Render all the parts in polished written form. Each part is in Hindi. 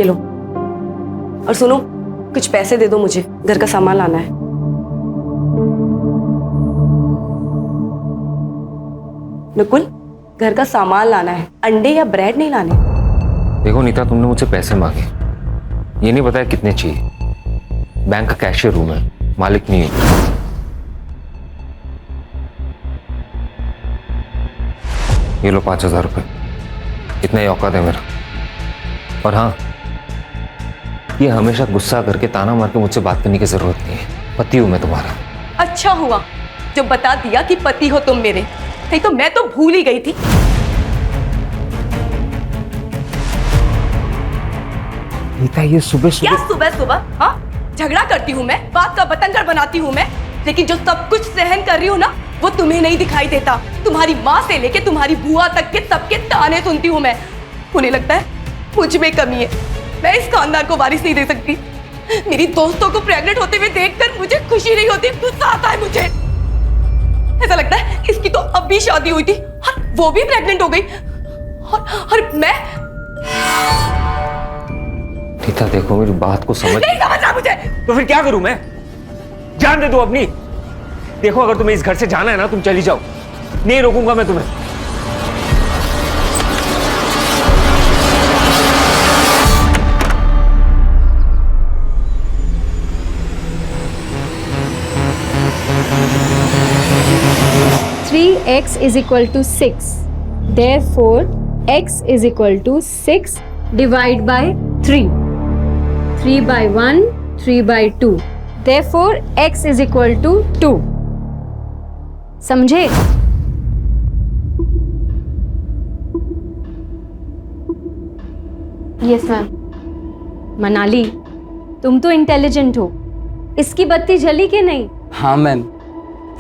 ये लो। और सुनो, कुछ पैसे दे दो मुझे, घर का सामान लाना है। नकुल, घर का सामान लाना है, अंडे या ब्रेड नहीं लाने। देखो नीता, तुमने मुझसे पैसे मांगे, ये नहीं बताया कितने चाहिए। बैंक का कैशियर हूं मैं, मालिक नहीं हूं। ये लो 5,000 रुपये, इतना ही औकात है मेरा। और हाँ, ये हमेशा गुस्सा करके ताना मार के मुझसे बात करने की जरूरत नहीं है। पति हूं मैं तुम्हारा। अच्छा हुआ जो बता दिया कि पति हो तुम मेरे, नहीं तो मैं तो भूल ही गई थी। नीता, ये सुबह क्या सुबह सुबह? हाँ, झगड़ा करती हूँ मैं, बात का बतंगड़ बनाती हूँ मैं, लेकिन जो सब कुछ सहन कर रही हूँ ना, वो तुम्हें नहीं दिखाई देता। तुम्हारी माँ से लेके तुम्हारी बुआ तक के सबके ताने सुनती हूँ मैं। उन्हें लगता है मुझ में कमी है, मैं इस खानदान को वारिस नहीं दे सकती। मेरी दोस्तों को प्रेग्नेंट होते हुए देखकर मुझे खुशी नहीं होती, गुस्सा आता है मुझे। ऐसा लगता है इसकी तो अभी शादी हुई थी और वो भी प्रेग्नेंट हो गई, और मैं। नीता देखो, मेरी बात को समझ। नहीं समझ रहा मुझे। तो फिर क्या करूं मैं? जान दे दो अपनी। देखो, अगर तुम्हें इस घर से जाना है ना, तुम चली जाओ, नहीं रोकूंगा मैं तुम्हें। x is equal to 6. Therefore, x is equal to 6 divided by 3. 3 by 1, 3 by 2. Therefore, x is equal to 2. समझे? Yes ma'am. मनाली, तुम तो इंटेलिजेंट हो, इसकी बत्ती जली कि नहीं? हाँ मैम,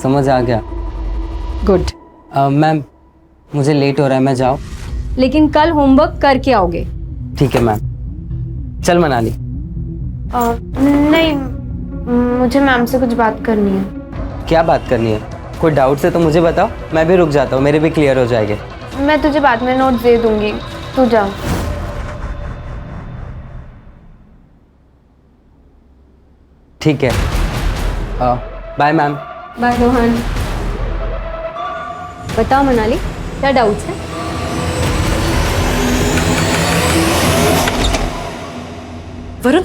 समझ आ गया। गुड। मैम, मुझे लेट हो रहा है, मैं जाऊँ? लेकिन कल होमवर्क करके आओगे। ठीक है मैम। चल मनाली। नहीं, मुझे मैम से कुछ बात करनी है। क्या बात करनी है? कोई डाउट है तो मुझे बताओ, मैं भी रुक जाता हूँ, मेरे भी क्लियर हो जाएंगे। मैं तुझे बाद में नोट दे दूंगी, तू जा। ठीक है, बाय मैम। बाय रोहन। बताओ मनाली, क्या डाउट्स है? वरुण,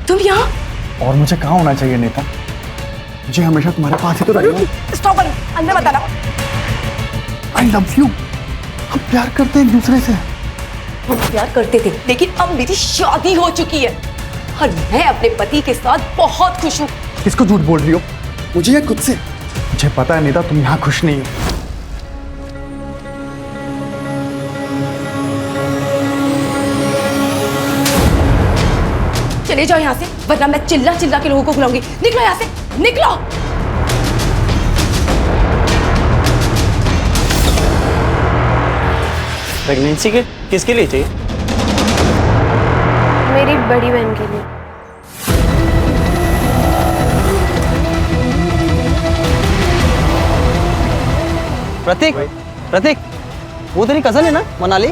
तुम यहाँ? और मुझे कहाँ होना चाहिए नीता? मुझे हमेशा तुम्हारे पास ही तो रहना। स्टॉप वरुण, अंदर मत आना। I love you. हम प्यार करते हैं एक दूसरे से। हम प्यार करते थे, लेकिन अब मेरी शादी हो चुकी है और मैं अपने पति के साथ बहुत खुश हूँ। किसको झूठ बोल रही हो? मुझे या खुद से? मुझे पता है नीता, तुम यहाँ खुश नहीं हो। चले जाओ यहाँ से, वरना मैं चिल्ला चिल्ला के लोगों को बुलाऊंगी। निकलो यहाँ से, निकलो। प्रेगनेंसी के किसके लिए चाहिए? मेरी बड़ी बहन के लिए। प्रतीक, प्रतीक, वो तेरी कजन है ना मनाली?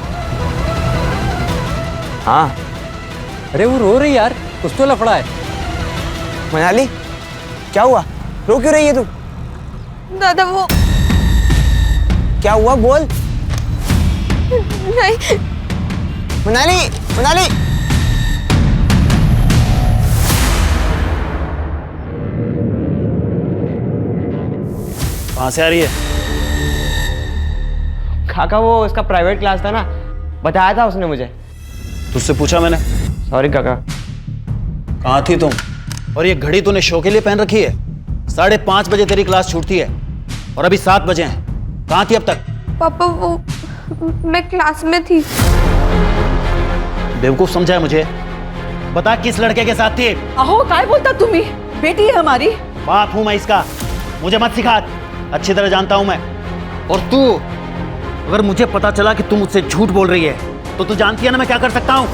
हाँ। अरे वो रो रही यार, कुछ तो लफड़ा है। मनाली, क्या हुआ? रो क्यों रही है तू? दादा वो क्या हुआ, बोल। नहीं। मनाली, मनाली। कहाँ से आ रही है? काका, वो इसका प्राइवेट क्लास था ना, बताया था उसने मुझे। तुझसे पूछा मैंने। सॉरी काका। कहाँ थी तुम? और ये घड़ी तूने शो के लिए पहन रखी है? 5:30 बजे तेरी क्लास छूटती है और अभी 7 बजे हैं। कहाँ थी अब तक? पापा वो मैं क्लास में थी। बेवकूफ समझा है मुझे? बता, किस लड़के के साथ थी? अहो, काय बोलता तुम्ही? बेटी है हमारी। बाप हूं मैं इसका, मुझे मत सिखा, अच्छी तरह जानता हूं मैं। और तू, अगर मुझे पता चला कि तू मुझसे झूठ बोल रही है तो तू जानती है ना मैं क्या कर सकता हूं।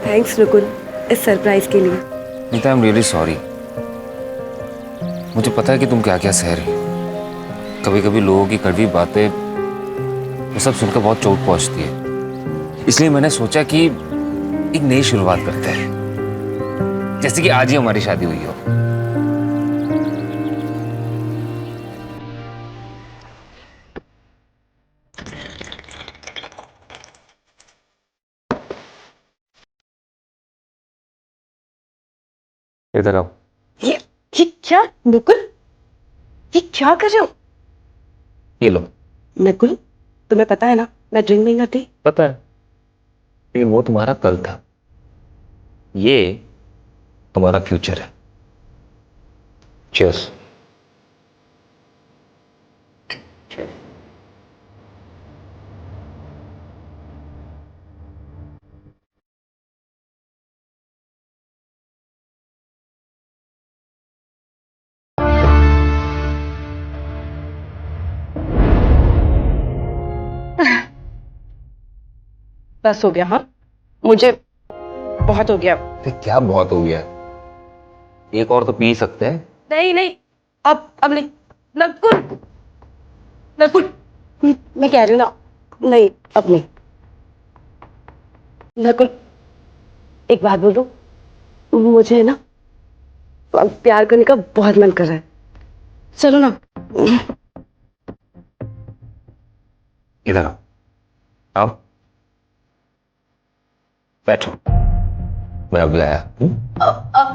थैंक्स नकुल इस सरप्राइज के लिए। Neeta, I am really sorry. मुझे पता है कि तुम क्या क्या सह रही हो। कभी कभी लोगों की कड़वी बातें वो सब सुनकर बहुत चोट पहुंचती है। इसलिए मैंने सोचा कि एक नई शुरुआत करते हैं, जैसे कि आज ही हमारी शादी हुई हो। इधर आओ। ये क्या नकुल, ये क्या कर रहे हो? ये लो। नकुल तुम्हें पता है ना मैं ड्रिंक नहीं करती। पता है, लेकिन वो तुम्हारा कल था, ये तुम्हारा फ्यूचर है। चीयर्स। बस हो गया। हाँ मुझे बहुत हो गया। क्या बहुत हो गया? एक और तो पी सकते हैं। नहीं नहीं अब नहीं। नकुल नकुल मैं कह रही हूँ ना, नहीं अब नहीं। नकुल एक बात बोलूं, मुझे ना अब प्यार करने का बहुत मन कर रहा है। चलो ना। इधर आओ। आओ बैठो, मैं अभी आया।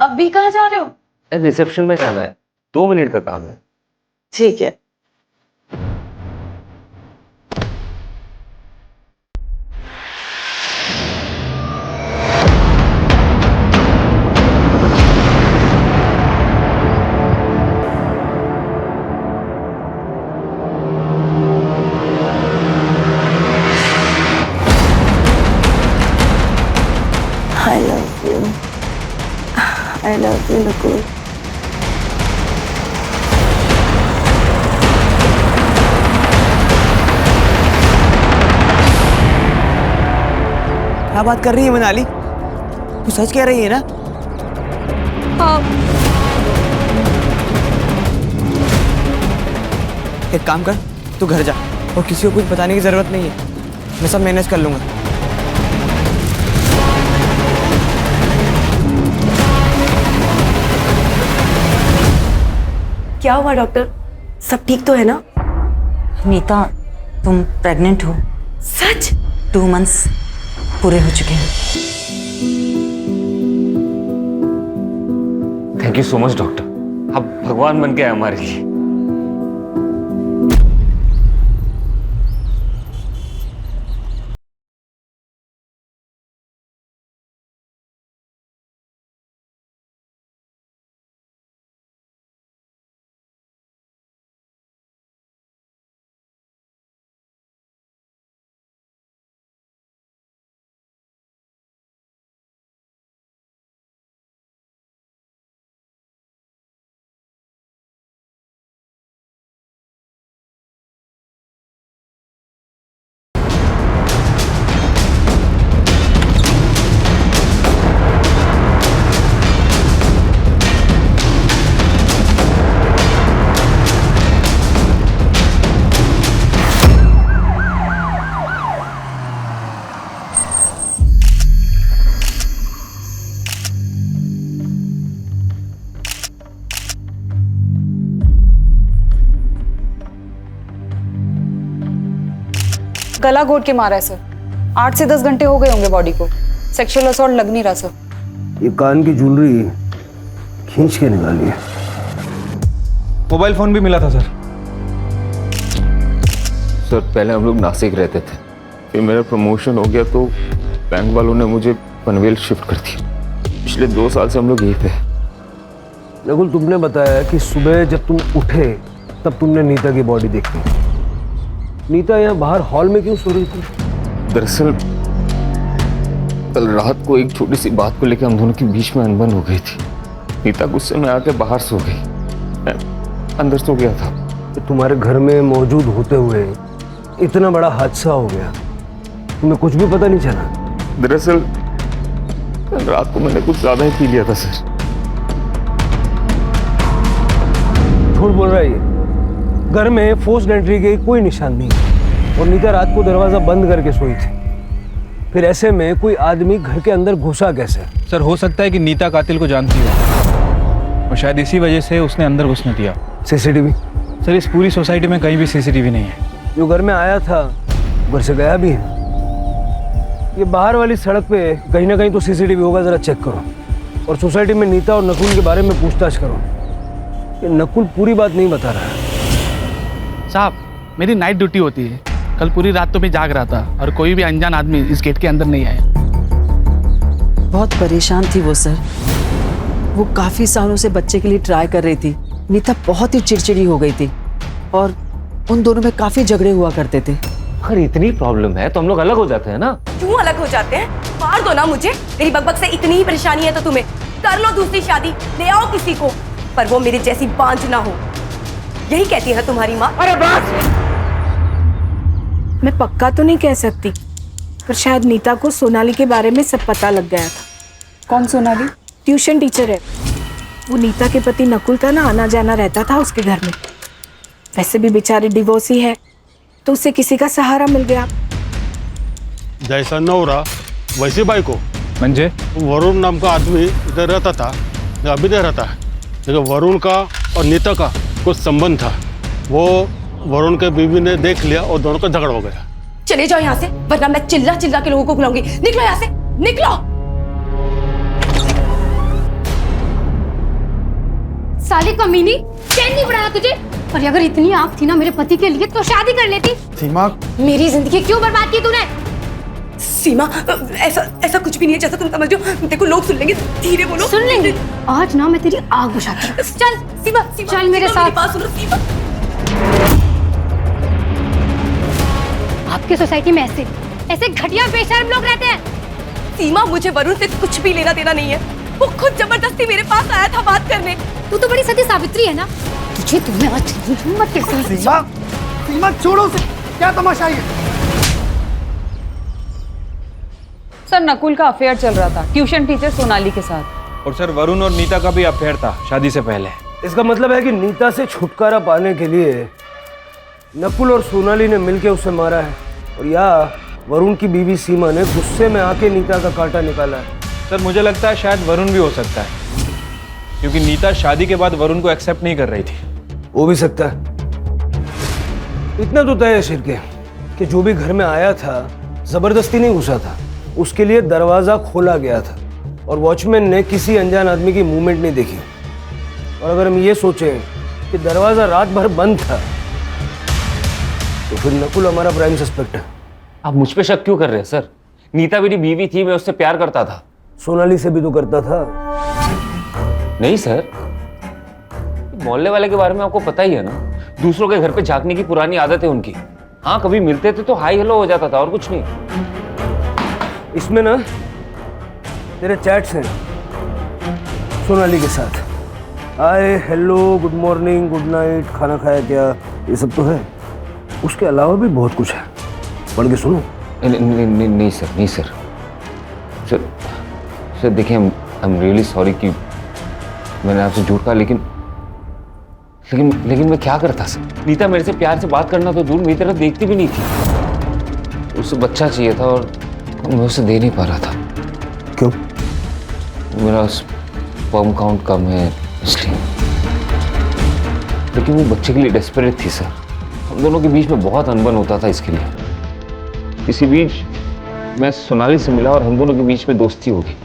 अभी कहाँ जा रहे हो? रिसेप्शन में जाना है, 2 मिनट का काम है। ठीक है। I love you, Nukul. क्या बात कर रही है मनाली? तू सच कह रही है ना? हाँ। एक काम कर, तू घर जा और किसी को कुछ बताने की जरूरत नहीं है। मैं सब मैनेज कर लूंगा। क्या हुआ डॉक्टर, सब ठीक तो है ना? नीता, तुम प्रेग्नेंट हो। सच? 2 मंथ्स पूरे हो चुके हैं। Thank you so much doctor, आप भगवान बन के आए हमारे लिए। गला घोट के मारा है सर। 8 से 10 घंटे हो गए होंगे बॉडी को। सेक्सुअल असॉल्ट लग नहीं रहा सर। ये कान की ज्वेलरी खींच के निकाली है। मोबाइल फोन भी मिला था सर। सर पहले हम लोग नासिक रहते थे, फिर मेरा प्रमोशन हो गया तो बैंक वालों ने मुझे पनवेल शिफ्ट कर दिया। पिछले 2 साल से हम लोग यहीं पे। नकुल, तुमने बताया कि सुबह जब तुम उठे तब तुमने नीता की बॉडी देखी। नीता यहाँ बाहर हॉल में क्यों सो रही थी? दरअसल कल रात को एक छोटी सी बात को लेकर हम दोनों के बीच में अनबन हो गई थी। नीता गुस्से में आके बाहर सो गई, मैं अंदर सो गया था। तो तुम्हारे घर में मौजूद होते हुए इतना बड़ा हादसा हो गया, तुम्हें कुछ भी पता नहीं चला? दरअसल रात को मैंने कुछ ज्यादा ही पी लिया था सर। झूठ बोल रहा है ये। घर में फोर्स्ड एंट्री के कोई निशान नहीं और नीता रात को दरवाजा बंद करके सोई थी। फिर ऐसे में कोई आदमी घर के अंदर घुसा कैसे? सर हो सकता है कि नीता कातिल को जानती हो और शायद इसी वजह से उसने अंदर घुसने दिया। सीसीटीवी? सर इस पूरी सोसाइटी में कहीं भी सीसीटीवी नहीं है। जो घर में आया था घर से गया भी है। ये बाहर वाली सड़क पे कहीं ना कहीं तो सीसीटीवी होगा, जरा चेक करो। और सोसाइटी में नीता और नकुल के बारे में पूछताछ करो। ये नकुल पूरी बात नहीं बता रहा है। साहब मेरी नाइट ड्यूटी होती है। कल पूरी रात तो मैं जाग रहा था और कोई भी अनजान आदमी इस गेट के अंदर नहीं आया। बहुत परेशान थी वो सर। वो काफी सालों से बच्चे के लिए ट्राई कर रही थी। नीता बहुत ही चिड़चिड़ी हो गई थी और उन दोनों में काफी झगड़े हुआ करते थे। अगर इतनी प्रॉब्लम है तो हम लोग अलग हो जाते हैं ना। क्यों अलग हो जाते हैं? मार दो ना मुझे। मेरी बकबक से इतनी ही परेशानी है तो तुम्हें कर लो दूसरी शादी, ले आओ किसी को, पर वो मेरे जैसी बांझ ना हो। यही कहती है तुम्हारी माँ। अरे बस! मैं पक्का तो नहीं कह सकती, पर शायद नीता को सोनाली के बारे में सब पता लग गया था। कौन सोनाली? ट्यूशन टीचर है वो। नीता के पति नकुल का ना आना जाना रहता था उसके घर में। वैसे भी बेचारी डिवोर्सी है तो उसे किसी का सहारा मिल गया। जैसा नवरा वैसी बाइको। म्हणजे वरुण नाम का आदमी इधर रहता था, अभी इधर रहता है, लेकिन वरुण का और नीता का कुछ संबंध था। वो वरुण के बीवी ने देख लिया और दोनों का झगड़ा हो गया। चले जाओ यहाँ से, वरना मैं चिल्ला चिल्ला के लोगों को बुलाऊंगी। निकलो यहाँ से, निकलो। साले कमीनी, चैन नहीं बढ़ाया तुझे? पर अगर इतनी आग थी ना मेरे पति के लिए तो शादी कर लेती। सीमा, मेरी जिंदगी क्यों बर्बाद की तूने? सीमा, ऐसा कुछ भी नहीं है जैसा तुम समझ रहे हो। देखो लोग सुन लेंगे, धीरे बोलो। सुन लेंगे? आज ना मैं तेरी आग बुझाती हूँ। चल सीमा, चल मेरे साथ। बात सुनो सीमा। आपकी सोसाइटी में ऐसे घटिया बेशर्म लोग रहते हैं। सीमा, मुझे वरुण से कुछ भी लेना देना नहीं है। वो खुद जबरदस्ती मेरे पास आया था बात करने। तू तो बड़ी सती सावित्री है ना। तुझे तुम्हें आज हिम्मत कैसे? सीमा, सीमा छोड़ो से, क्या तमाशा है? सर नकुल का अफेयर चल रहा था ट्यूशन टीचर सोनाली के साथ। और सर वरुण और नीता का भी अफेयर था शादी से पहले। इसका मतलब है कि नीता से छुटकारा पाने के लिए नकुल और सोनाली ने मिलकर उसे मारा है और या वरुण की बीवी सीमा ने गुस्से में आके नीता का कांटा निकाला है। सर मुझे लगता है शायद वरुण भी हो सकता है, क्योंकि नीता शादी के बाद वरुण को एक्सेप्ट नहीं कर रही थी। हो भी सकता है। इतना तो तय है शिरके कि जो भी घर में आया था जबरदस्ती नहीं घुसा था, उसके लिए दरवाजा खोला गया था और वॉचमैन ने किसी अनजान आदमी की मूवमेंट नहीं देखी। और अगर हम ये सोचें कि दरवाजा रात भर बंद था तो फिर नकुल हमारा प्राइम सस्पेक्ट है। आप मुझ पे शक क्यों कर रहे हैं सर? नीता मेरी बीवी थी, मैं उससे प्यार करता था। सोनाली से भी तो करता था। नहीं सर, मोहल्ले वाले के बारे में आपको पता ही है ना। दूसरों के घर पे झांकने की पुरानी आदत है उनकी। हाँ, कभी मिलते थे तो हाई हेलो हो जाता था और कुछ नहीं। इसमें ना तेरे चैट्स हैं सोनाली के साथ। Hi, hello, good morning, good night, खाना खाया क्या, ये सब तो है। उसके अलावा भी बहुत कुछ है, पढ़ के सुनो। नहीं सर, नहीं सर। सर देखिए, आई एम रियली सॉरी कि मैंने आपसे झूठ कहा, लेकिन मैं क्या करता सर? नीता मेरे से प्यार से बात करना तो दूर, मेरी तरफ देखती भी नहीं थी। उसे बच्चा चाहिए था और मैं उसे दे नहीं पा रहा था। क्यों? मेरा स्पर्म काउंट कम है इसलिए। लेकिन वो बच्चे के लिए डेस्परेट थी सर। हम दोनों के बीच में बहुत अनबन होता था इसके लिए। इसी बीच मैं सोनाली से मिला और हम दोनों के बीच में दोस्ती हो गई।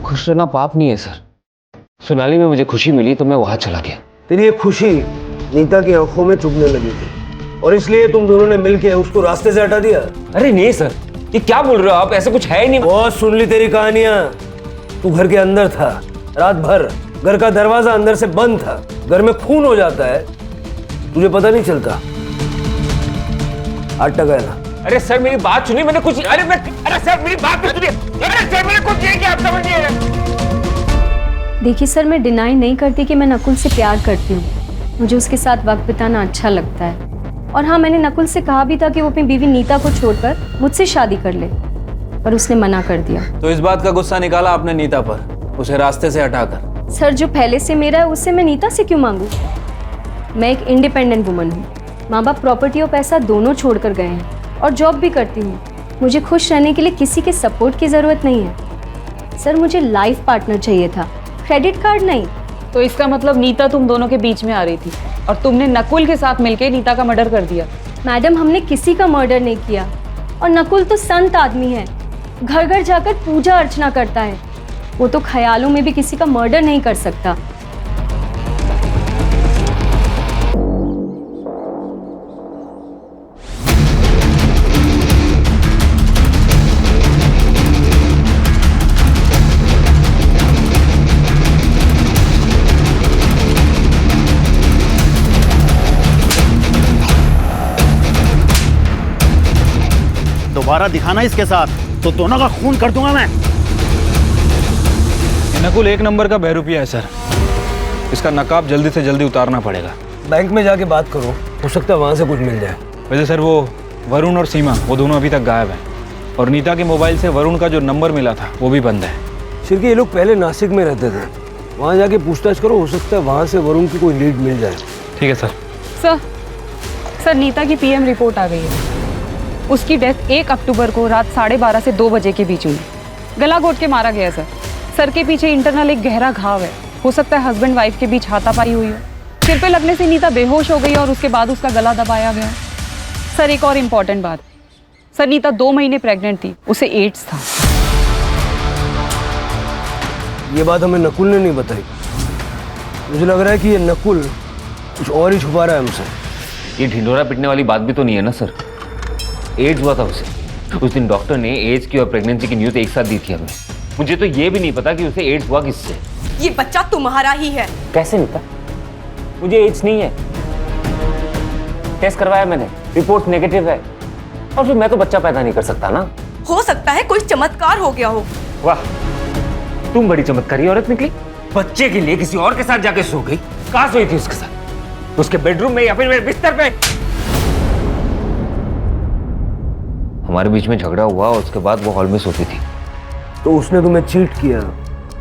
खुश रहना पाप नहीं है सर। सोनाली में मुझे खुशी मिली तो मैं वहां चला गया। तेरी ये खुशी नीता की आंखों में चुभने लगी थी। और इसलिए तुम दोनों ने मिलके उसको रास्ते से हटा दिया? अरे नहीं सर, ये क्या बोल रहे हो आप? ऐसा कुछ है ही नहीं। बहुत सुन ली तेरी कहानियां। तू घर के अंदर था रात भर, घर का दरवाजा अंदर से बंद था, घर में खून हो जाता है, तुझे पता नहीं चलता। 8 टका है ना? अरे सर मेरी बात सुनिए, मैंने कुछ अरे सर मेरी बात सुनिए। अरे सर मैंने कुछ किया, आप समझिए। देखिए सर, मैं डिनाई नहीं करती कि मैं नकुल से प्यार करती हूँ। मुझे उसके साथ वक्त बिताना अच्छा लगता है। और हाँ, मैंने नकुल से कहा भी था कि वो अपनी बीवी नीता को छोड़कर मुझसे शादी कर ले, पर उसने मना कर दिया। तो इस बात का गुस्सा निकाला आपने नीता पर, उसे रास्ते से हटाकर? सर, जो पहले से मेरा है उससे मैं नीता से क्यों मांगू? मैं एक इंडिपेंडेंट वुमन हूँ। माँ बाप प्रॉपर्टी और पैसा दोनों छोड़कर गए हैं और जॉब भी करती हूँ। मुझे खुश रहने के लिए किसी के सपोर्ट की ज़रूरत नहीं है। सर, मुझे लाइफ पार्टनर चाहिए था, क्रेडिट कार्ड नहीं। तो इसका मतलब नीता तुम दोनों के बीच में आ रही थी और तुमने नकुल के साथ मिलकर नीता का मर्डर कर दिया? मैडम, हमने किसी का मर्डर नहीं किया। और नकुल तो संत आदमी है, घर घर जाकर पूजा अर्चना करता है। वो तो ख्यालों में भी किसी का मर्डर नहीं कर सकता। दोबारा दिखाना इसके साथ तो दोनों का खून कर दूंगा मैं। नकुल एक नंबर का बहरूपिया है सर, इसका नकाब जल्दी से जल्दी उतारना पड़ेगा। बैंक में जाके बात करो, हो सकता है वहां से कुछ मिल जाए। वैसे सर वो वरुण और सीमा वो दोनों अभी तक गायब हैं और नीता के मोबाइल से वरुण का जो नंबर मिला था वो भी बंद है। शिरके, ये लोग पहले नासिक में रहते थे, वहां जाके पूछताछ करो, हो सकता है वहां से वरुण की कोई लीड मिल जाए। ठीक है सर। सर, नीता की पीएम रिपोर्ट आ गई है। उसकी डेथ 1 अक्टूबर को रात 12:30 से 2 बजे के बीच हुई। गला घोट के मारा गया सर। सर के पीछे इंटरनल एक गहरा घाव है। हो सकता है हस्बैंड वाइफ के बीच हाथापाई हुई हो। सिर पे लगने से नीता बेहोश हो गई और उसके बाद उसका गला दबाया गया। सर, एक और इम्पॉर्टेंट बात। सर, नीता 2 महीने प्रेग्नेंट थी, उसे एड्स था। ये बात हमें नकुल ने नहीं बताई। मुझे लग रहा है कि ये नकुल कुछ और ही छुपा रहा है हमसे। ये ढिंडोरा पिटने वाली बात भी तो नहीं है ना सर। एड्स हुआ था उसे। उस दिन डॉक्टर ने एड्स की और प्रेगनेंसी की न्यूज़ एक साथ दी थी हमें। मुझे तो ये भी नहीं पता कि उसे एड्स हुआ किससे। ये बच्चा तुम्हारा ही है। कैसे नीता? मुझे एड्स नहीं है, टेस्ट करवाया मैंने, रिपोर्ट नेगेटिव है। और फिर मैं तो बच्चा पैदा नहीं कर सकता ना। हो सकता है कोई चमत्कार हो गया हो। वाह, तुम बड़ी चमत्कारी औरत निकली। बच्चे के लिए किसी और के साथ जाके सो गई। कहाँ सोई थी उसके साथ? उसके बेडरूम में या फिर मेरे बिस्तर पे? हमारे बीच में झगड़ा हुआ और उसके बाद वो हॉल में सोती थी। तो उसने तुम्हें चीट किया,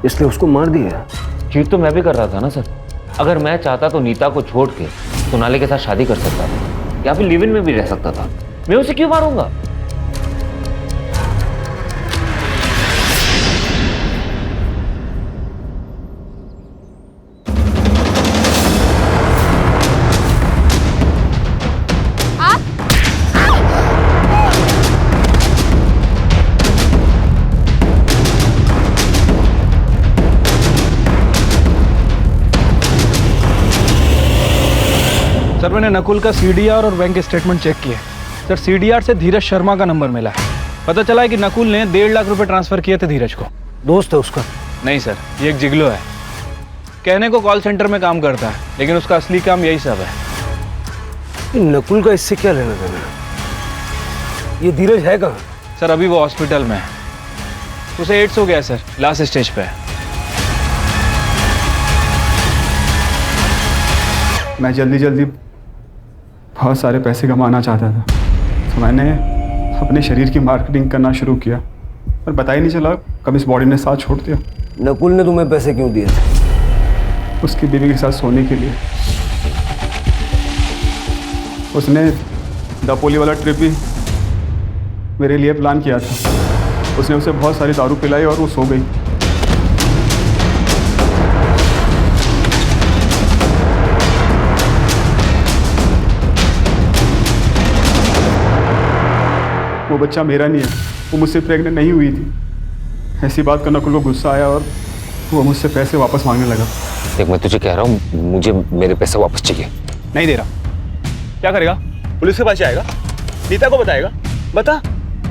इसलिए उसको मार दिया? चीट तो मैं भी कर रहा था ना सर। अगर मैं चाहता तो नीता को छोड़ के सोनाली के साथ शादी कर सकता था या फिर लिव इन में भी रह सकता था। मैं उसे क्यों मारूंगा? सर, मैंने नकुल का सीडीआर और बैंक स्टेटमेंट चेक किए। सर, सीडीआर से धीरज शर्मा का नंबर मिला है। पता चला है कि नकुल ने 1.5 लाख रुपए ट्रांसफर किए थे धीरज को। दोस्त है उसका? नहीं सर, ये एक जिगलो है। कहने को कॉल सेंटर में काम करता है, लेकिन उसका असली काम यही सब है। नकुल का इससे क्या लेना देना? ये धीरज है कहाँ? सर, अभी वो हॉस्पिटल में है। उसे एड्स हो गया सर, लास्ट स्टेज पे है। मैं जल्दी जल्दी बहुत सारे पैसे कमाना चाहता था, तो मैंने अपने शरीर की मार्केटिंग करना शुरू किया, पर पता ही नहीं चला कब इस बॉडी ने साथ छोड़ दिया। नकुल ने तुम्हें पैसे क्यों दिए थे? उसकी बीवी के साथ सोने के लिए। उसने दापोली वाला ट्रिप भी मेरे लिए प्लान किया था। उसने उसे बहुत सारी दारू पिलाई और वो सो गई। वो बच्चा मेरा नहीं है, वो मुझसे प्रेग्नेंट नहीं हुई थी। ऐसी बात का नकुल को गुस्सा आया और वो मुझसे पैसे वापस मांगने लगा। देख, मैं तुझे कह रहा हूँ, मुझे मेरे पैसे वापस चाहिए। नहीं दे रहा। क्या करेगा? पुलिस के पास जाएगा, नीता को बताएगा? बता।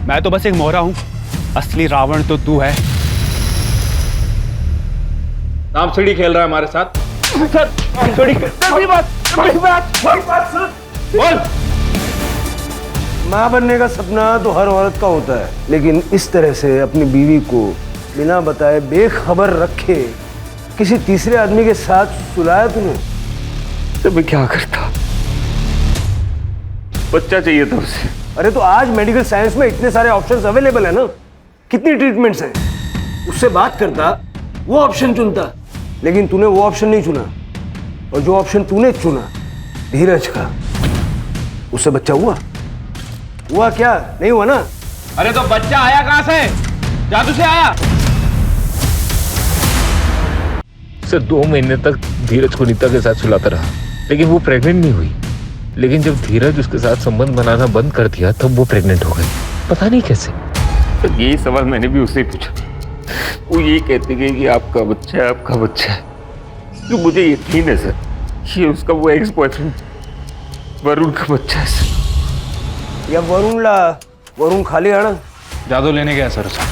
मैं तो बस एक मोहरा हूँ, असली रावण तो तू है। सांप सीढ़ी खेल रहा है हमारे साथ। बोल। माँ बनने का सपना तो हर औरत का होता है, लेकिन इस तरह से अपनी बीवी को बिना बताए बेखबर रखे किसी तीसरे आदमी के साथ सुलाया तूने? तो मैं क्या करता? बच्चा चाहिए था उसे। अरे तो आज मेडिकल साइंस में इतने सारे ऑप्शंस अवेलेबल है ना, कितनी ट्रीटमेंट्स हैं। उससे बात करता, वो ऑप्शन चुनता, लेकिन तूने वो ऑप्शन नहीं चुना। और जो ऑप्शन तूने चुना, धीरज का, उससे बच्चा हुआ क्या? नहीं हुआ ना? अरे तो बच्चा आया कहां से? जादू से आया? सर 2 महीने तक धीरज को नीता के साथ सुलाता रहा, लेकिन वो प्रेग्नेंट नहीं हुई। लेकिन जब धीरज उसके साथ संबंध बनाना बंद कर दिया तब वो प्रेग्नेंट हो गई। पता नहीं कैसे। तो यही सवाल मैंने भी उससे पूछा। वो यही कहती गई कि आपका बच्चा है, आपका बच्चा है। तो मुझे यकीन है सर, ये उसका वो एक्स बॉयफ्रेंड वरुण का बच्चा है सर। या वरुण खाली आना। जादू लेने गया सर उसे।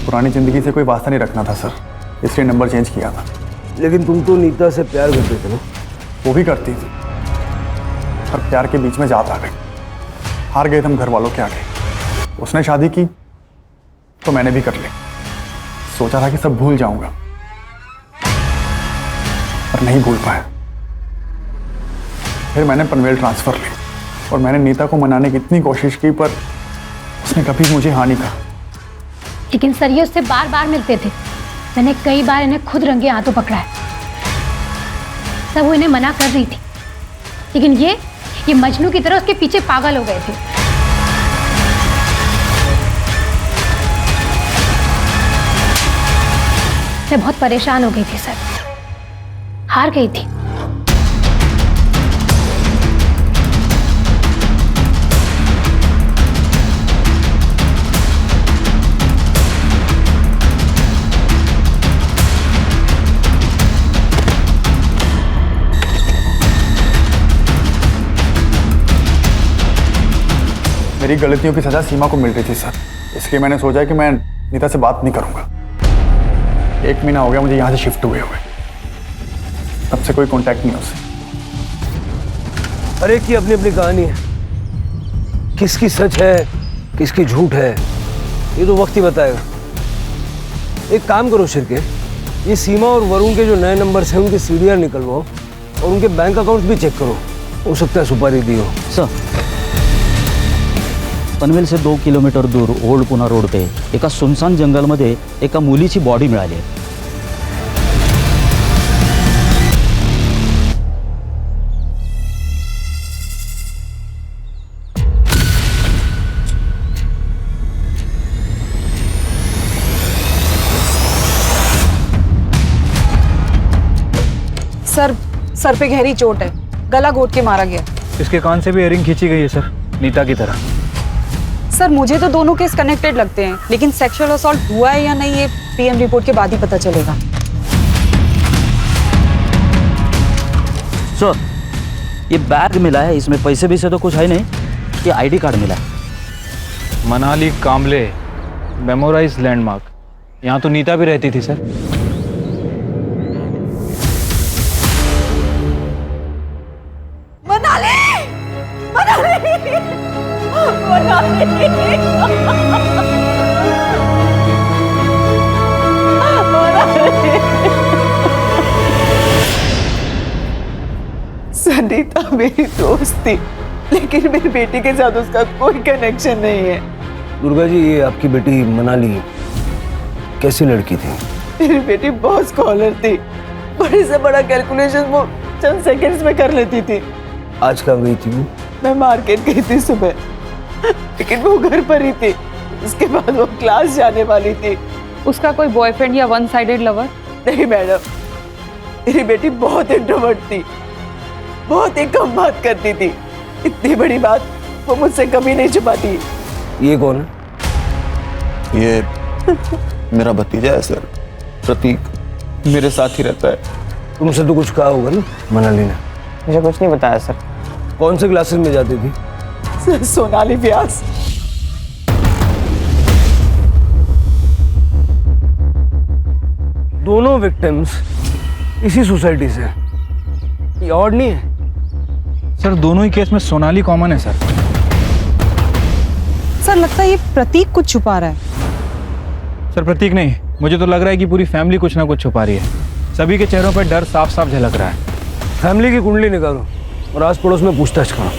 पुरानी जिंदगी से कोई वास्ता नहीं रखना था सर, इसलिए नंबर चेंज किया था। लेकिन तुम तो नीता से प्यार करते थे ना? वो भी करती थी, पर प्यार के बीच में जात आ गई। हार गए तुम घर वालों के आगे। उसने शादी की तो मैंने भी कर ली। सोचा था कि सब भूल जाऊंगा, पर नहीं भूल पाया। फिर मैंने पनवेल ट्रांसफर ली और मैंने नीता को मनाने की इतनी कोशिश की, पर उसने कभी मुझे हाँ नहीं कहा। लेकिन सर ये उससे बार बार मिलते थे। मैंने कई बार इन्हें खुद रंगे हाथों पकड़ा है। सर वो इन्हें मना कर रही थी, लेकिन ये मजनू की तरह उसके पीछे पागल हो गए थे। मैं बहुत परेशान हो गई थी सर, हार गई थी। मेरी गलतियों की सजा सीमा को मिल रही थी सर, इसलिए मैंने सोचा कि मैं नीता से बात नहीं करूंगा। 1 महीना हो गया मुझे यहाँ से शिफ्ट हुए, तब से कोई कांटेक्ट नहीं उससे। हर एक की अपनी अपनी कहानी है, किसकी सच है किसकी झूठ है ये तो वक्त ही बताएगा। एक काम करो शिरके, ये सीमा और वरुण के जो नए नंबर्स हैं उनके सीडीआर निकलवाओ और उनके बैंक अकाउंट्स भी चेक करो, हो सकता है सुपारी दी हो। सर पनवेल से 2 किलोमीटर दूर ओल्ड पुणा रोड पे एका सुनसान जंगलमध्ये एका मुलीची बॉडी मिळाली आहे। सर पे गहरी चोट है, गला घोट के मारा गया। इसके कान से भी इयरिंग खींची गई है सर, नीता की तरह। सर मुझे तो दोनों केस कनेक्टेड लगते हैं, लेकिन सेक्सुअल असॉल्ट हुआ है या नहीं ये पीएम रिपोर्ट के बाद ही पता चलेगा। सर ये बैग मिला है, इसमें पैसे भी से तो कुछ है नहीं, ये आईडी कार्ड मिला है। मनाली कामले मेमोराइज लैंडमार्क, यहाँ तो नीता भी रहती थी सर। सनीता मेरी दोस्त थी, लेकिन मेरी बेटी के साथ उसका कोई कनेक्शन नहीं है। दुर्गा जी ये आपकी बेटी मनाली कैसी लड़की थी? मेरी बेटी बहुत स्कॉलर थी, बड़े से बड़ा कैलकुलेशन वो चंद सेकंड्स में कर लेती थी। आज कहाँ गई थी वो? मैं मार्केट गई थी सुबह, लेकिन वो घर पर ही थी। उसके बाद वो क्लास जाने वाली थी। उसका कोई बॉयफ्रेंड या वन साइडेड लवर? नहीं मैडम, मेरी बेटी बहुत इंट्रोवर्ट थी, बहुत ही कम बात करती थी। इतनी बड़ी बात वो मुझसे कभी नहीं छुपाती। ये कौन है? ये मेरा भतीजा है सर, प्रतीक। मेरे साथ ही रहता है, तुमसे तो कुछ कहा होगा ना मनाली ने? मुझे कुछ नहीं बताया सर। कौन से क्लासेस में जाती थी? सोनाली व्यास। दोनों विक्टिम्स इसी सोसाइटी से, ये और नहीं है? सर दोनों ही केस में सोनाली कॉमन है सर। सर लगता है ये प्रतीक कुछ छुपा रहा है। सर प्रतीक नहीं, मुझे तो लग रहा है कि पूरी फैमिली कुछ ना कुछ छुपा रही है। सभी के चेहरों पर डर साफ साफ झलक रहा है। फैमिली की कुंडली निकालो और आस पड़ोस में पूछताछ करो।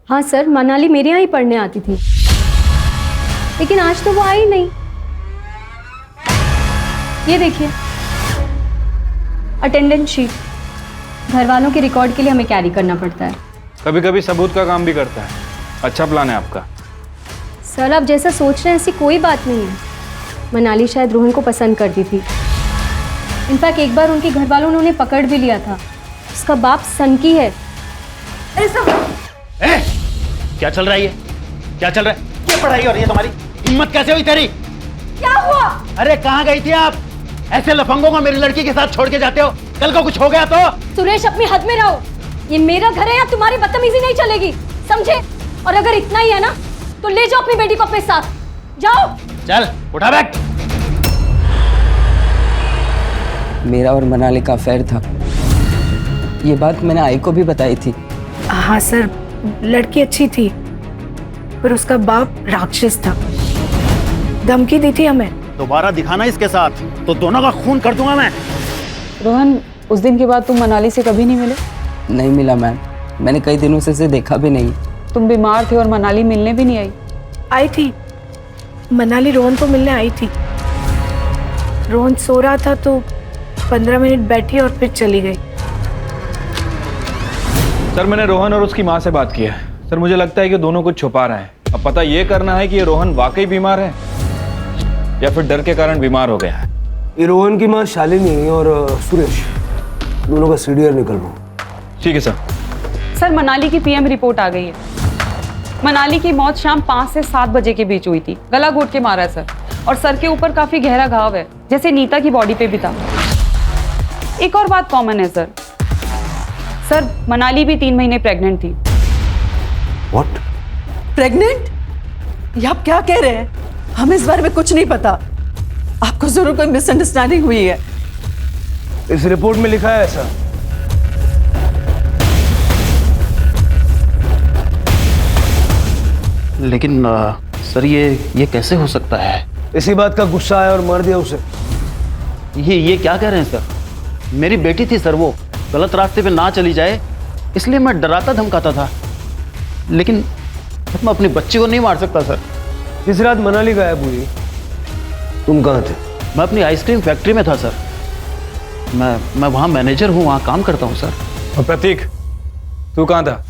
हाँ सर, मनाली मेरे यहाँ ही पढ़ने आती थी, लेकिन आज तो वो आई नहीं। ये देखिए अटेंडेंस शीट, घर वालों के रिकॉर्ड के लिए हमें कैरी करना पड़ता है। कभी कभी सबूत का काम भी करता है। अच्छा प्लान है आपका। सर आप जैसा सोच रहे हैं ऐसी कोई बात नहीं है। मनाली शायद रोहन को पसंद करती थी। इनफैक्ट एक बार उनके घर वालों ने उन्हें पकड़ भी लिया था। उसका बाप सनकी है। क्या चल रहा है ये? क्या चल रहा है? क्या पढ़ाई हो रही है तुम्हारी? हिम्मत कैसे हुई तेरी? क्या हुआ? अरे कहाँ गई थी आप? ऐसे लफंगों को मेरी लड़की के साथ छोड़ के जाते हो, कल को कुछ हो गया तो? सुरेश अपनी हद में रहो। ये मेरा घर है, या तुम्हारी बदतमीजी नहीं चलेगी, समझे? और अगर इतना ही है ना तो ले जाओ अपनी बेटी को अपने साथ। जाओ। चल उठा बैग। मेरा और मनाली का अफेयर था, ये बात मैंने आई को भी बताई थी। हाँ सर, लड़की अच्छी थी पर उसका बाप राक्षस था, धमकी दी थी हमें। दोबारा दिखाना इसके साथ तो दोनों का खून कर दूंगा मैं। रोहन, उस दिन के बाद तुम मनाली से कभी नहीं मिले? नहीं मिला मैम, मैंने कई दिनों से इसे देखा भी नहीं। तुम बीमार थे और मनाली मिलने भी नहीं आई? आई थी, मनाली रोहन को मिलने आई थी। रोहन सो रहा था तो 15 मिनट बैठी और फिर चली गई। सर मैंने रोहन और उसकी माँ से बात की है। सर मुझे लगता है कि दोनों कुछ छुपा रहे हैं। अब पता ये करना है कि ये रोहन वाकई बीमार है या फिर डर के कारण बीमार हो गया है। ये रोहन की माँ शालिनी और सुरेश दोनों का सीडीआर निकलवाओ। ठीक है सर। सर मनाली की पीएम रिपोर्ट आ गई है। मनाली की मौत शाम 5 से 7 बजे के बीच हुई थी। गला घोट के मारा है सर, और सर के ऊपर काफी गहरा घाव है, जैसे नीता की बॉडी पे भी था। एक और बात कॉमन है सर। सर मनाली भी 3 महीने प्रेग्नेंट थी। व्हाट? प्रेग्नेंट? ये आप क्या कह रहे हैं? हमें इस बारे में कुछ नहीं पता। आपको जरूर कोई मिसअंडरस्टैंडिंग हुई है। इस रिपोर्ट में लिखा है ऐसा। लेकिन सर ये कैसे हो सकता है? इसी बात का गुस्सा आया और मार दिया उसे। ये क्या कह रहे हैं सर? मेरी बेटी थी सर, वो गलत रास्ते पे ना चली जाए इसलिए मैं डराता धमकाता था, लेकिन मैं अपनी बच्ची को नहीं मार सकता सर। जिस रात मनाली गायब हुई तुम कहाँ थे? मैं अपनी आइसक्रीम फैक्ट्री में था सर। मैं वहाँ मैनेजर हूँ, वहाँ काम करता हूँ सर। और प्रतीक तू कहाँ था?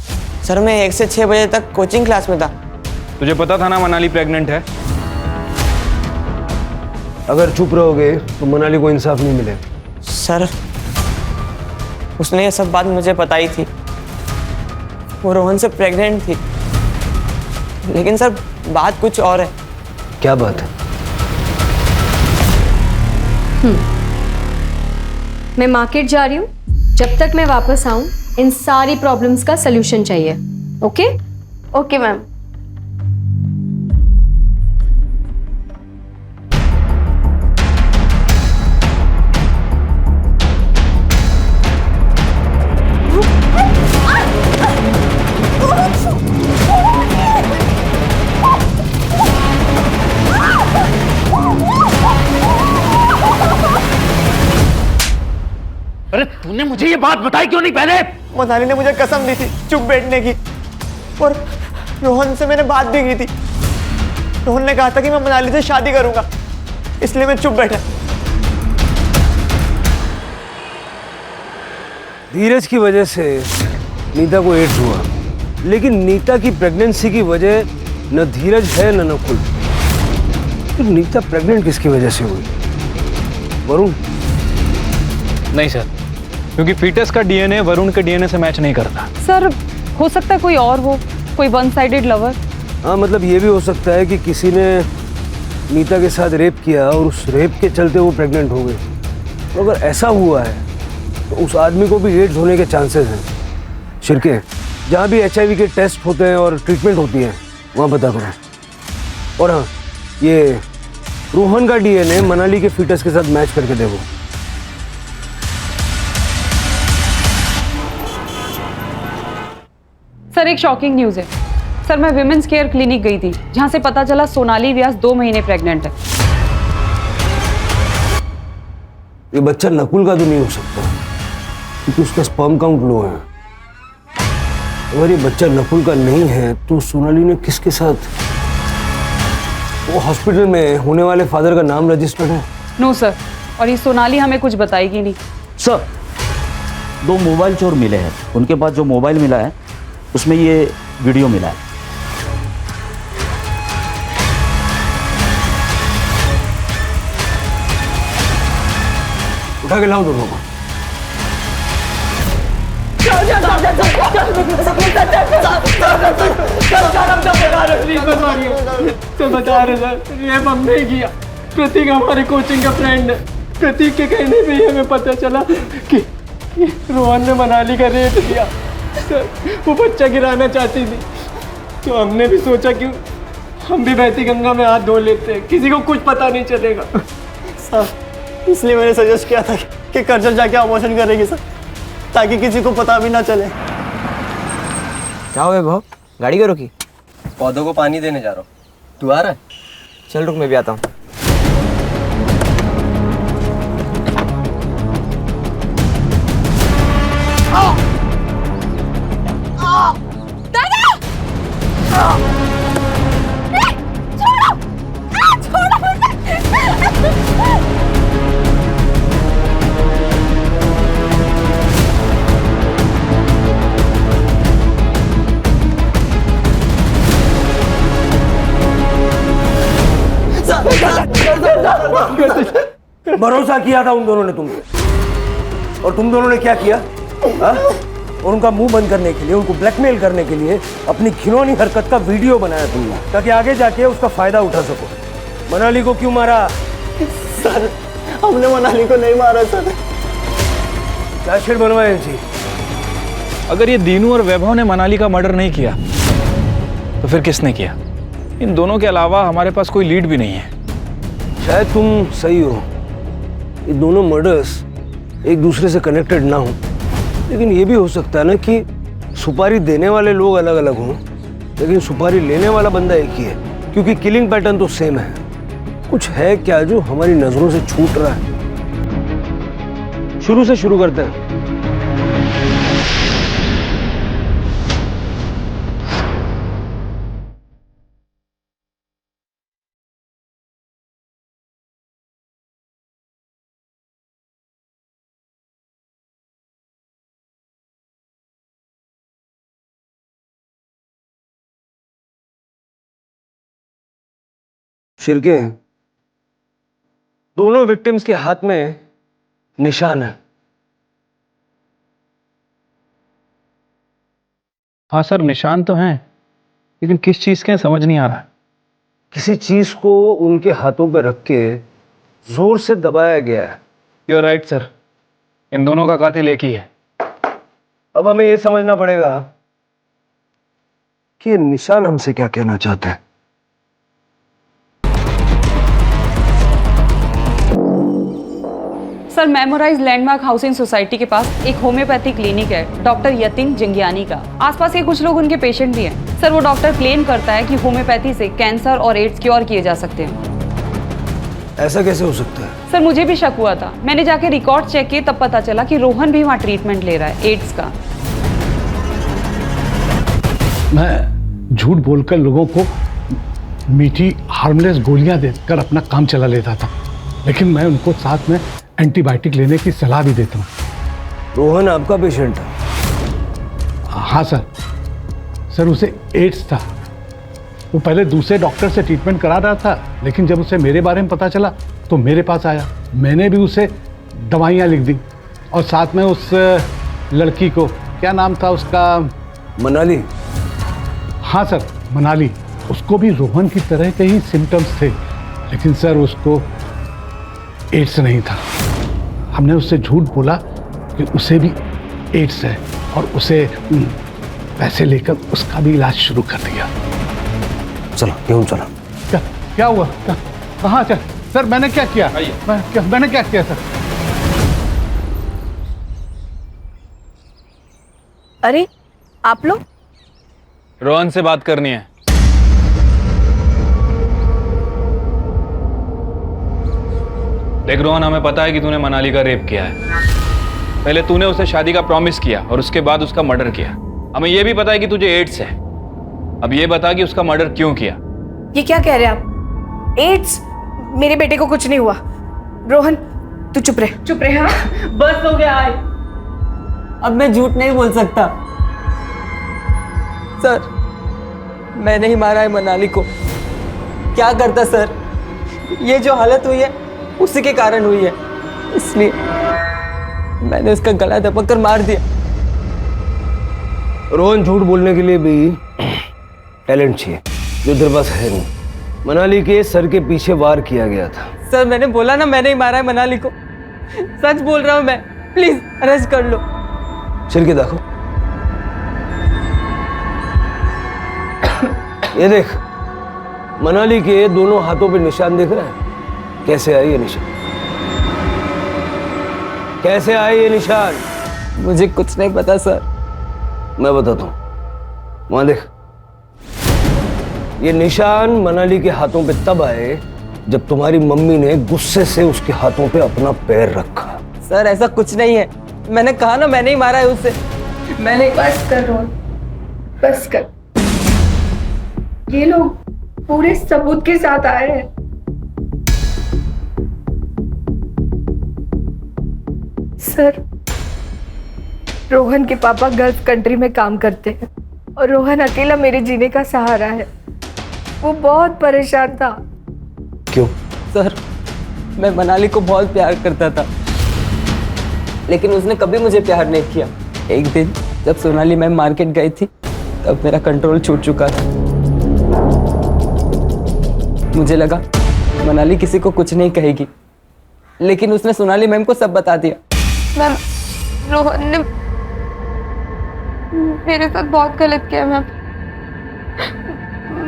सर मैं 1 से 6 बजे तक कोचिंग क्लास में था। तुझे पता था ना मनाली प्रेग्नेंट है? अगर चुप रहोगे तो मनाली को इंसाफ नहीं मिलेगा। सर उसने ये सब बात मुझे बताई थी, वो रोहन से प्रेग्नेंट थी। लेकिन सर बात कुछ और है। क्या बात है? मैं मार्केट जा रही हूँ, जब तक मैं वापस आऊँ इन सारी प्रॉब्लम्स का सलूशन चाहिए। ओके? Okay ma'am. अरे तूने मुझे ये बात बताई क्यों नहीं पहले? मनाली ने मुझे कसम दी थी चुप बैठने की, और रोहन से मैंने बात भी की थी। रोहन ने कहा था कि मैं मनाली से शादी करूंगा, इसलिए मैं चुप बैठा। धीरज की वजह से नीता को एड्स हुआ, लेकिन नीता की प्रेगनेंसी की वजह न धीरज है न नकुल। तो नीता प्रेग्नेंट किसकी वजह से हुई? वरुण? नहीं सर, क्योंकि फीटस का डीएनए वरुण के डीएनए से मैच नहीं करता। सर हो सकता है कोई और हो, कोई वन साइडेड लवर। हाँ, मतलब ये भी हो सकता है कि किसी ने नीता के साथ रेप किया और उस रेप के चलते वो प्रेग्नेंट हो गई। तो अगर ऐसा हुआ है तो उस आदमी को भी एड्स होने के चांसेस हैं। शिरके, जहाँ भी HIV के टेस्ट होते हैं और ट्रीटमेंट होती है वहाँ पता करो। और हाँ, ये रोहन का DNA मनाली के फीटस के साथ मैच करके देखो। सर एक शॉकिंग न्यूज़ है। सर मैं विमेंस केयर क्लिनिक गई थी जहाँ से पता चला सोनाली व्यास 2 महीने प्रेग्नेंट है। ये बच्चा नकुल का तो नहीं हो सकता क्योंकि उसका स्पर्म काउंट लो है। अगर ये बच्चा नकुल का नहीं है तो सोनाली ने किसके साथ? वो हॉस्पिटल में होने वाले फादर का नाम रजिस्टर्ड है? नो सर, और ये सोनाली हमें कुछ बताएगी नहीं। सर 2 मोबाइल चोर मिले हैं, उनके पास जो मोबाइल मिला है उसमें ये वीडियो मिला है। उठा के लाओ दोनों को। तो बता रहे सर, रेप हमने किया। प्रतीक हमारे कोचिंग का फ्रेंड है। प्रतीक के कहने पे ही हमें पता चला कि रोहन ने मनाली का रेप किया। सर वो बच्चा गिराना चाहती थी तो हमने भी सोचा कि हम भी बहती गंगा में हाथ धो लेते हैं, किसी को कुछ पता नहीं चलेगा। सर इसलिए मैंने सजेस्ट किया था कि कर्जल जाके अबॉर्शन करेगी सर, ताकि किसी को पता भी ना चले। क्या हुआ भाव? गाड़ी क्यों रोकी? पौधों को पानी देने जा रहा हूँ, तू आ रहा है? चल रुक, मैं भी आता हूँ। भरोसा किया था उन दोनों ने तुम पे, और तुम दोनों ने क्या किया? हाँ? और उनका मुंह बंद करने के लिए, उनको ब्लैकमेल करने के लिए अपनी घिनौनी हरकत का वीडियो बनाया तुमने, ताकि आगे जाके उसका फायदा उठा सको। मनाली को क्यों मारा? सर हमने मनाली को नहीं मारा सर। क्या शेर बनवाए जी? अगर ये दीनू और वैभव ने मनाली का मर्डर नहीं किया तो फिर किसने किया? इन दोनों के अलावा हमारे पास कोई लीड भी नहीं है। शायद तुम सही हो, ये दोनों मर्डर्स एक दूसरे से कनेक्टेड ना हो, लेकिन ये भी हो सकता है ना कि सुपारी देने वाले लोग अलग अलग हों लेकिन सुपारी लेने वाला बंदा एक ही है, क्योंकि किलिंग पैटर्न तो सेम है। कुछ है क्या जो हमारी नजरों से छूट रहा है? शुरू से शुरू करते हैं। शिरके, दोनों विक्टिम्स के हाथ में निशान है। हाँ सर, निशान तो हैं, लेकिन किस चीज के हैं समझ नहीं आ रहा। किसी चीज को उनके हाथों पर रख के जोर से दबाया गया है। यू आर राइट सर, इन दोनों का कातिल एक ही है। अब हमें यह समझना पड़ेगा कि ये निशान हमसे क्या कहना चाहते हैं। Sir memorize landmark housing society के पास एक होम्योपैथी क्लिनिक है डॉक्टर यतिन जिंगियानी का। आसपास के कुछ लोग उनके पेशेंट भी हैं। सर वो डॉक्टर क्लेम करता है कि होम्योपैथी से कैंसर और एड्स क्योर किए जा सकते हैं। ऐसा कैसे हो सकता है? सर मुझे भी शक हुआ था, मैंने जाके रिकॉर्ड चेक किए तब पता चला कि रोहन भी वहाँ ट्रीटमेंट ले रहा है एड्स का। मैं झूठ बोलकर लोगों को मीठी हार्मलेस गोलियां देकर अपना काम चला लेता था, लेकिन मैं उनको साथ में एंटीबायोटिक लेने की सलाह भी देता हूँ। रोहन आपका पेशेंट है? हाँ सर। सर उसे एड्स था। वो पहले दूसरे डॉक्टर से ट्रीटमेंट करा रहा था, लेकिन जब उसे मेरे बारे में पता चला तो मेरे पास आया। मैंने भी उसे दवाइयाँ लिख दी और साथ में उस लड़की को, क्या नाम था उसका? मनाली। हाँ सर, मनाली। उसको भी रोहन की तरह के ही सिम्टम्स थे, लेकिन सर उसको एड्स नहीं था। हमने उससे झूठ बोला कि उसे भी एड्स है और उसे पैसे लेकर उसका भी इलाज शुरू कर दिया। चलो क्यों चलो। क्या हुआ? कहाँ चल? सर मैंने क्या किया? मैंने क्या किया सर? अरे आप लोग? रोहन से बात करनी है। देख रोहन, हमें पता है कि तूने मनाली का रेप किया है। पहले तूने उसे शादी का प्रॉमिस किया और उसके बाद उसका मर्डर किया। हमें यह भी पता है कि तुझे एड्स है। अब ये बता कि उसका मर्डर क्यों किया। ये क्या कह रहे हैं आप? एड्स? मेरे बेटे को कुछ नहीं हुआ। रोहन तू चुप रहे। चुप रहे। हाँ बस हो गया। अब मैं झूठ नहीं बोल सकता। सर मैंने ही मारा है मनाली को। क्या करता सर, ये जो हालत हुई है उसी के कारण हुई है, इसलिए मैंने उसका गला दबा कर मार दिया। रोहन, झूठ बोलने के लिए भी टैलेंट चाहिए जो तेरे पास है नहीं। मनाली के सर के पीछे वार किया गया था। सर मैंने बोला ना मैंने ही मारा है मनाली को। सच बोल रहा हूं मैं, प्लीज अरेस्ट कर लो। चल के देखो। ये देख, मनाली के दोनों हाथों पे निशान दिख रहा है। कैसे आए ये निशान? कैसे आए ये निशान? मुझे कुछ नहीं पता सर। मैं बताता हूं। वहां देख, ये निशान मनाली के हाथों पे तब आए जब तुम्हारी मम्मी ने गुस्से से उसके हाथों पे अपना पैर रखा। सर ऐसा कुछ नहीं है, मैंने कहा ना मैंने ही मारा है उसे। मैंने बस कर रोहन, बस कर। ये लोग पूरे सबूत के साथ आए हैं। सर रोहन के पापा गल्फ कंट्री में काम करते हैं और रोहन अकेला मेरे जीने का सहारा है। वो बहुत परेशान था। क्यों? सर मैं मनाली को बहुत प्यार करता था, लेकिन उसने कभी मुझे प्यार नहीं किया। एक दिन जब सोनाली मैम मार्केट गई थी तब मेरा कंट्रोल छूट चुका था। मुझे लगा मनाली किसी को कुछ नहीं कहेगी, लेकिन उसने सोनाली मैम को सब बता दिया। मैम रोहन ने मेरे साथ बहुत गलत किया मैम।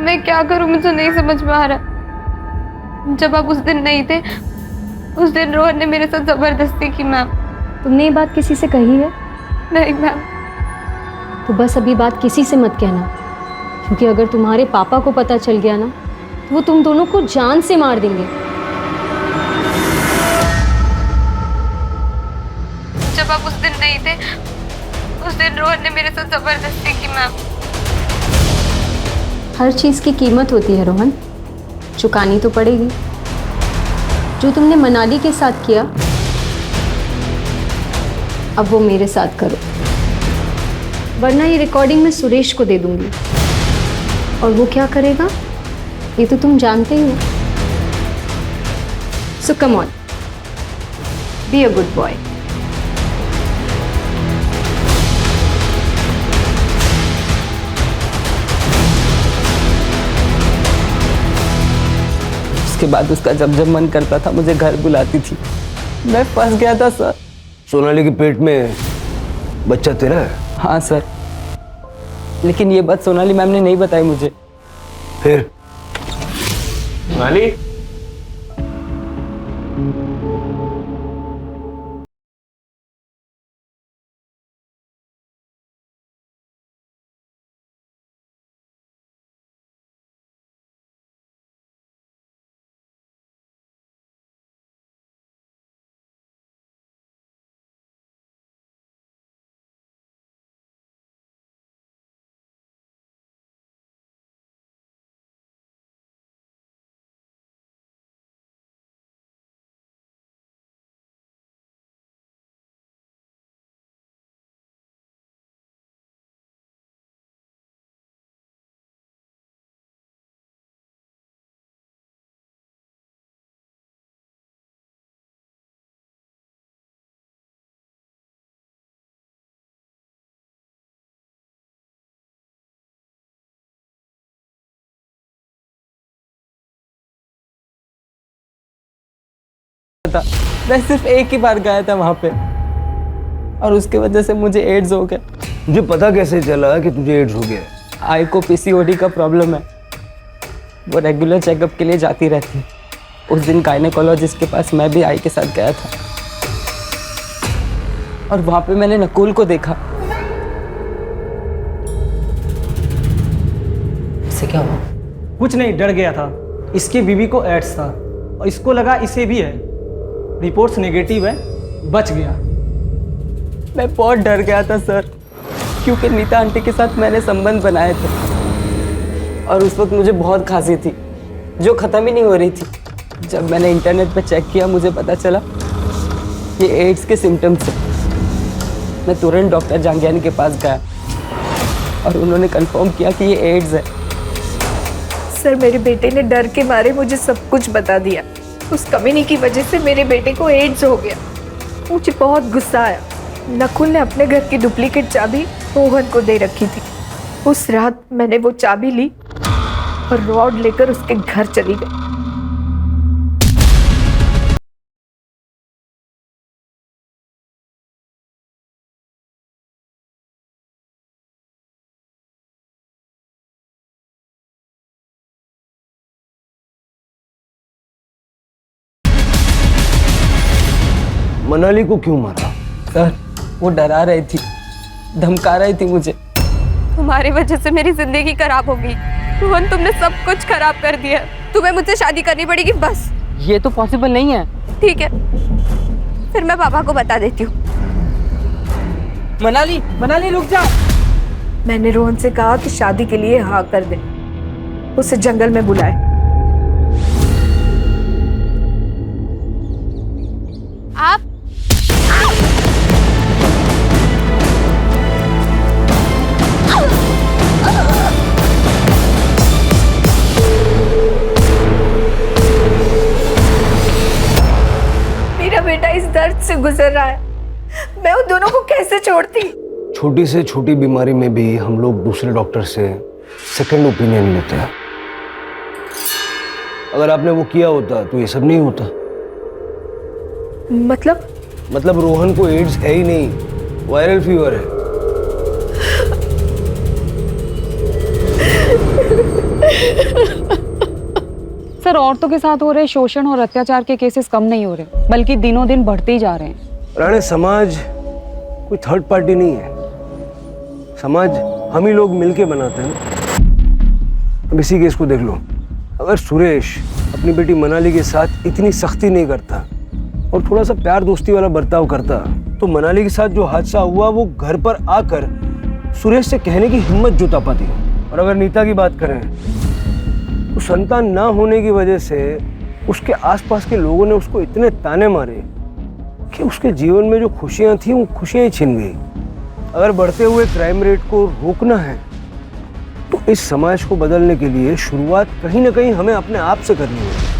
मैं क्या करूं, मुझे नहीं समझ में आ रहा। जब आप उस दिन नहीं थे, उस दिन रोहन ने मेरे साथ जबरदस्ती की मैम। तुमने ये बात किसी से कही है? नहीं मैम। तो बस अभी बात किसी से मत कहना, क्योंकि अगर तुम्हारे पापा को पता चल गया ना तो वो तुम दोनों को जान से मार देंगे। जब आप उस दिन नहीं थे, उस दिन रोहन ने मेरे साथ जबरदस्ती की मैम। हर चीज की कीमत होती है रोहन, चुकानी तो पड़ेगी। जो तुमने मनाली के साथ किया अब वो मेरे साथ करो, वरना ये रिकॉर्डिंग मैं सुरेश को दे दूंगी और वो क्या करेगा ये तो तुम जानते ही हो। So come on, be a good boy. उसके बाद उसका जब जब मन करता था मुझे घर बुलाती थी। मैं फंस गया था सर। सोनाली के पेट में बच्चा तेरा है? हाँ सर, लेकिन ये बात सोनाली मैम ने नहीं बताई मुझे। फिर? सोनाली, मैं सिर्फ एक ही बार गया था वहां पे। और उसके वजह से मुझे एड्स हो गया। मुझे पता कैसे चला कि तुझे एड्स हो गया है? आई को पीसीओडी का प्रॉब्लम है, वो रेगुलर चेकअप के लिए जाती रहती है। उस दिन गायनेकोलॉजिस्ट के पास मैं भी आई के साथ गया था और वहां पे मैंने नकुल को देखा। इससे क्या हुआ? कुछ नहीं, डर गया था। इसकी बीवी को एड्स था और इसको लगा इसे भी है। रिपोर्ट्स नेगेटिव है, बच गया। मैं बहुत डर गया था सर, क्योंकि नीता आंटी के साथ मैंने संबंध बनाए थे और उस वक्त मुझे बहुत खांसी थी जो ख़त्म ही नहीं हो रही थी। जब मैंने इंटरनेट पर चेक किया मुझे पता चला ये एड्स के सिम्टम्स हैं। मैं तुरंत डॉक्टर जांगियानी के पास गया और उन्होंने कंफर्म किया कि ये एड्स है। सर, मेरे बेटे ने डर के मारे मुझे सब कुछ बता दिया। उस कमीनी की वजह से मेरे बेटे को एड्स हो गया। मुझे बहुत गुस्सा आया। नकुल ने अपने घर की डुप्लीकेट चाबी रोहन को दे रखी थी। उस रात मैंने वो चाबी ली और रॉड लेकर उसके घर चली गई। मनाली को क्यों मारा? सर, वो डरा रही थी, धमका रही थी मुझे। तुम्हारी वजह से मेरी जिंदगी खराब हो गई रोहन, तुमने सब कुछ खराब कर दिया। तुम्हें मुझसे शादी करनी पड़ेगी बस। ये तो पॉसिबल नहीं है। ठीक है, फिर मैं पापा को बता देती हूँ। मनाली, मनाली रुक जा। मैंने रोहन से कहा कि शादी के लिए हाँ कर दे, उसे जंगल में बुलाए। आप मेरा बेटा इस दर्द से गुजर रहा है, मैं उन दोनों को कैसे छोड़ती? छोटी से छोटी बीमारी में भी हम लोग दूसरे डॉक्टर से सेकंड ओपिनियन लेते हैं। अगर आपने वो किया होता तो ये सब नहीं होता। मतलब रोहन को एड्स है ही नहीं, वायरल फीवर है। सर, औरतों के साथ हो रहे शोषण और अत्याचार के केसेस कम नहीं हो रहे, बल्कि दिनों दिन बढ़ते ही जा रहे हैं। राणे, समाज कोई थर्ड पार्टी नहीं है। समाज हम ही लोग मिलके बनाते हैं ना। अब इसी केस को देख लो, अगर सुरेश अपनी बेटी मनाली के साथ इतनी सख्ती नहीं करता और थोड़ा सा प्यार दोस्ती वाला बर्ताव करता तो मनाली के साथ जो हादसा हुआ वो घर पर आकर सुरेश से कहने की हिम्मत जुटा पाती। और अगर नीता की बात करें तो संतान ना होने की वजह से उसके आसपास के लोगों ने उसको इतने ताने मारे कि उसके जीवन में जो खुशियां थी वो खुशियां ही छिन गई। अगर बढ़ते हुए क्राइम रेट को रोकना है तो इस समाज को बदलने के लिए शुरुआत कहीं ना कहीं हमें अपने आप से करनी होगी।